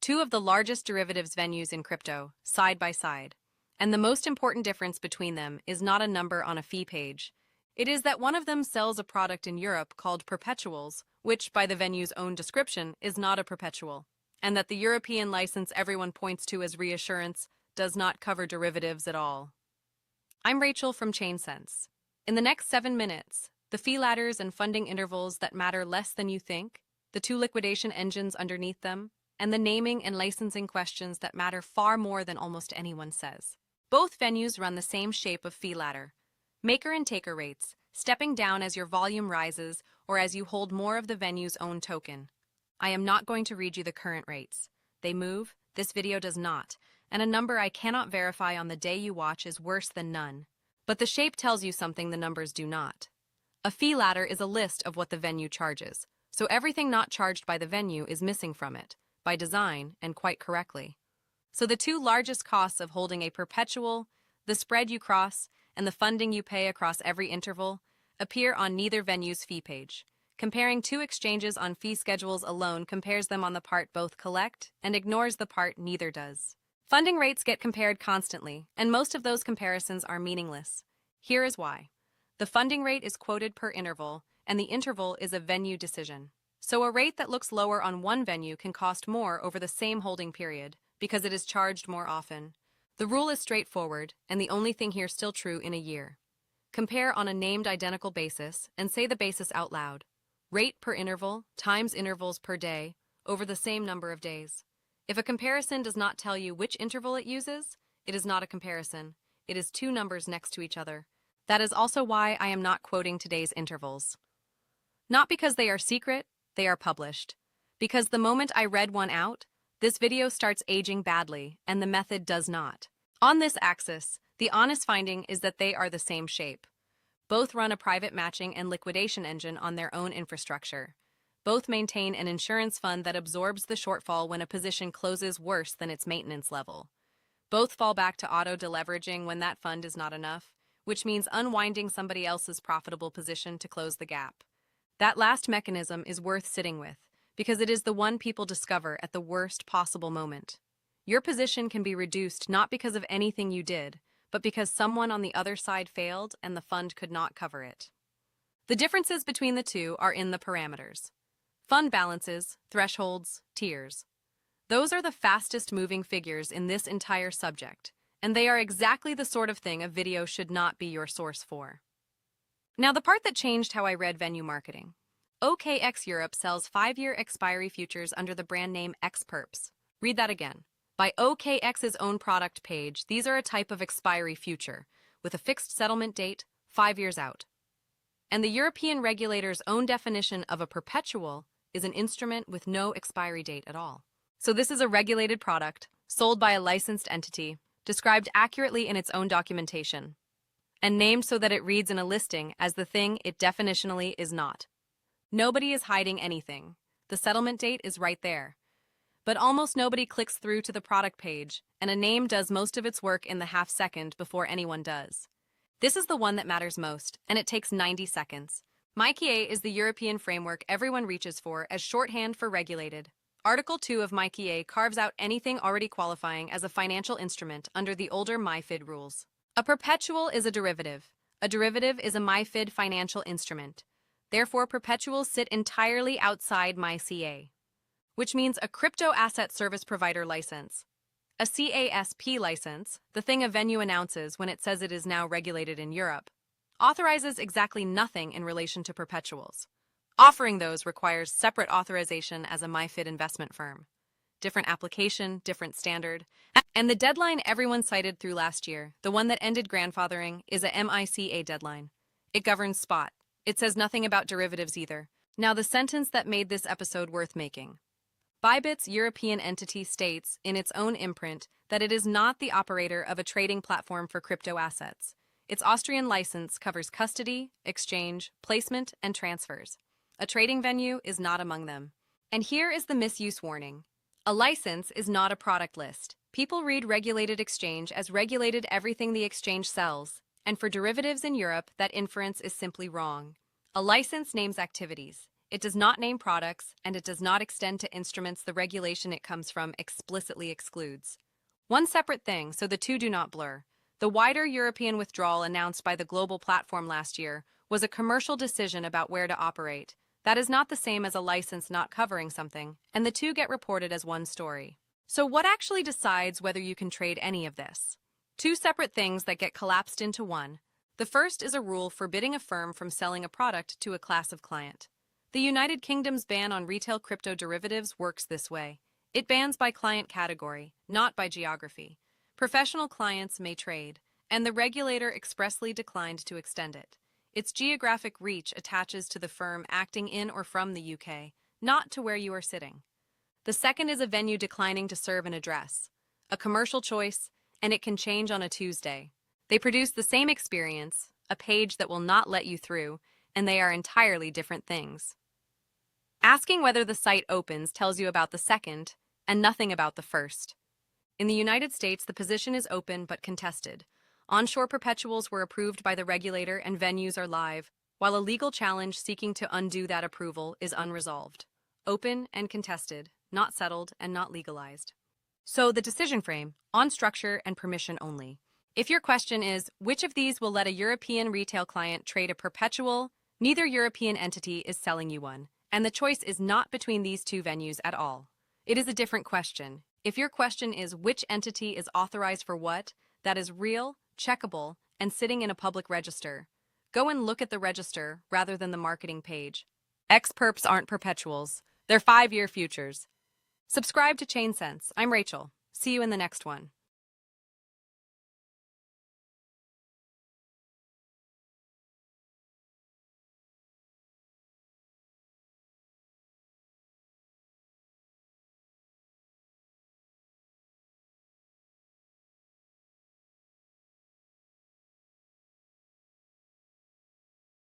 two of the largest derivatives venues in crypto, side by side. And the most important difference between them is not a number on a fee page. It is that one of them sells a product in Europe called perpetuals, which, by the venue's own description, is not a perpetual, and that the European license everyone points to as reassurance does not cover derivatives at all. I'm Rachel from ChainSense. In the next 7 minutes, the fee ladders and funding intervals that matter less than you think, the two liquidation engines underneath them, and the naming and licensing questions that matter far more than almost anyone says. Both venues run the same shape of fee ladder. Maker and taker rates, stepping down as your volume rises or as you hold more of the venue's own token. I am not going to read you the current rates. They move, this video does not, and a number I cannot verify on the day you watch is worse than none. But the shape tells you something the numbers do not. A fee ladder is a list of what the venue charges, so everything not charged by the venue is missing from it, by design and quite correctly. So the two largest costs of holding a perpetual, the spread you cross, and the funding you pay across every interval, appear on neither venue's fee page. Comparing two exchanges on fee schedules alone compares them on the part both collect and ignores the part neither does. Funding rates get compared constantly, and most of those comparisons are meaningless. Here is why. The funding rate is quoted per interval, and the interval is a venue decision. So a rate that looks lower on one venue can cost more over the same holding period, because it is charged more often. The rule is straightforward, and the only thing here still true in a year. Compare on a named identical basis, and say the basis out loud. Rate per interval times intervals per day over the same number of days. If a comparison does not tell you which interval it uses, it is not a comparison. It is two numbers next to each other. That is also why I am not quoting today's intervals. Not because they are secret, they are published. Because the moment I read one out, this video starts aging badly, and the method does not. On this axis, the honest finding is that they are the same shape. Both run a private matching and liquidation engine on their own infrastructure. Both maintain an insurance fund that absorbs the shortfall when a position closes worse than its maintenance level. Both fall back to auto-deleveraging when that fund is not enough, which means unwinding somebody else's profitable position to close the gap. That last mechanism is worth sitting with, because it is the one people discover at the worst possible moment. Your position can be reduced not because of anything you did, but because someone on the other side failed and the fund could not cover it. The differences between the two are in the parameters. Fund balances, thresholds, tiers. Those are the fastest moving figures in this entire subject, and they are exactly the sort of thing a video should not be your source for. Now the part that changed how I read venue marketing. OKX Europe sells 5-year expiry futures under the brand name X-Perps. Read that again. By OKX's own product page, these are a type of expiry future, with a fixed settlement date, 5 years out. And the European regulator's own definition of a perpetual is an instrument with no expiry date at all. So this is a regulated product, sold by a licensed entity, described accurately in its own documentation, and named so that it reads in a listing as the thing it definitionally is not. Nobody is hiding anything. The settlement date is right there. But almost nobody clicks through to the product page, and a name does most of its work in the half second before anyone does. This is the one that matters most, and it takes 90 seconds. MiCA is the European framework everyone reaches for as shorthand for regulated. Article 2 of MiCA carves out anything already qualifying as a financial instrument under the older MiFID rules. A perpetual is a derivative. A derivative is a MiFID financial instrument. Therefore, perpetuals sit entirely outside MiCA, which means a crypto asset service provider license. A CASP license, the thing a venue announces when it says it is now regulated in Europe, authorizes exactly nothing in relation to perpetuals. Offering those requires separate authorization as a MiFID investment firm. Different application, different standard. And the deadline everyone cited through last year, the one that ended grandfathering, is a MiCA deadline. It governs spot. It says nothing about derivatives either. Now the sentence that made this episode worth making. Bybit's European entity states in its own imprint that it is not the operator of a trading platform for crypto assets. Its Austrian license covers custody, exchange, placement, and transfers. A trading venue is not among them. And here is the misuse warning. A license is not a product list. People read regulated exchange as regulated everything the exchange sells, and for derivatives in Europe, that inference is simply wrong. A license names activities. It does not name products, and it does not extend to instruments the regulation it comes from explicitly excludes. One separate thing, so the two do not blur. The wider European withdrawal announced by the global platform last year was a commercial decision about where to operate. That is not the same as a license not covering something, and the two get reported as one story. So what actually decides whether you can trade any of this? Two separate things that get collapsed into one. The first is a rule forbidding a firm from selling a product to a class of client. The United Kingdom's ban on retail crypto derivatives works this way. It bans by client category, not by geography. Professional clients may trade, and the regulator expressly declined to extend it. Its geographic reach attaches to the firm acting in or from the UK, not to where you are sitting. The second is a venue declining to serve an address. A commercial choice, and it can change on a Tuesday. They produce the same experience, a page that will not let you through, and they are entirely different things. Asking whether the site opens tells you about the second, and nothing about the first. In the United States, the position is open but contested. Onshore perpetuals were approved by the regulator and venues are live, while a legal challenge seeking to undo that approval is unresolved. Open and contested, not settled and not legalized. So the decision frame, on structure and permission only. If your question is, which of these will let a European retail client trade a perpetual, neither European entity is selling you one. And the choice is not between these two venues at all. It is a different question. If your question is which entity is authorized for what, that is real, checkable, and sitting in a public register. Go and look at the register rather than the marketing page. X-Perps aren't perpetuals. They're 5-year futures. Subscribe to ChainSense. I'm Rachel. See you in the next one.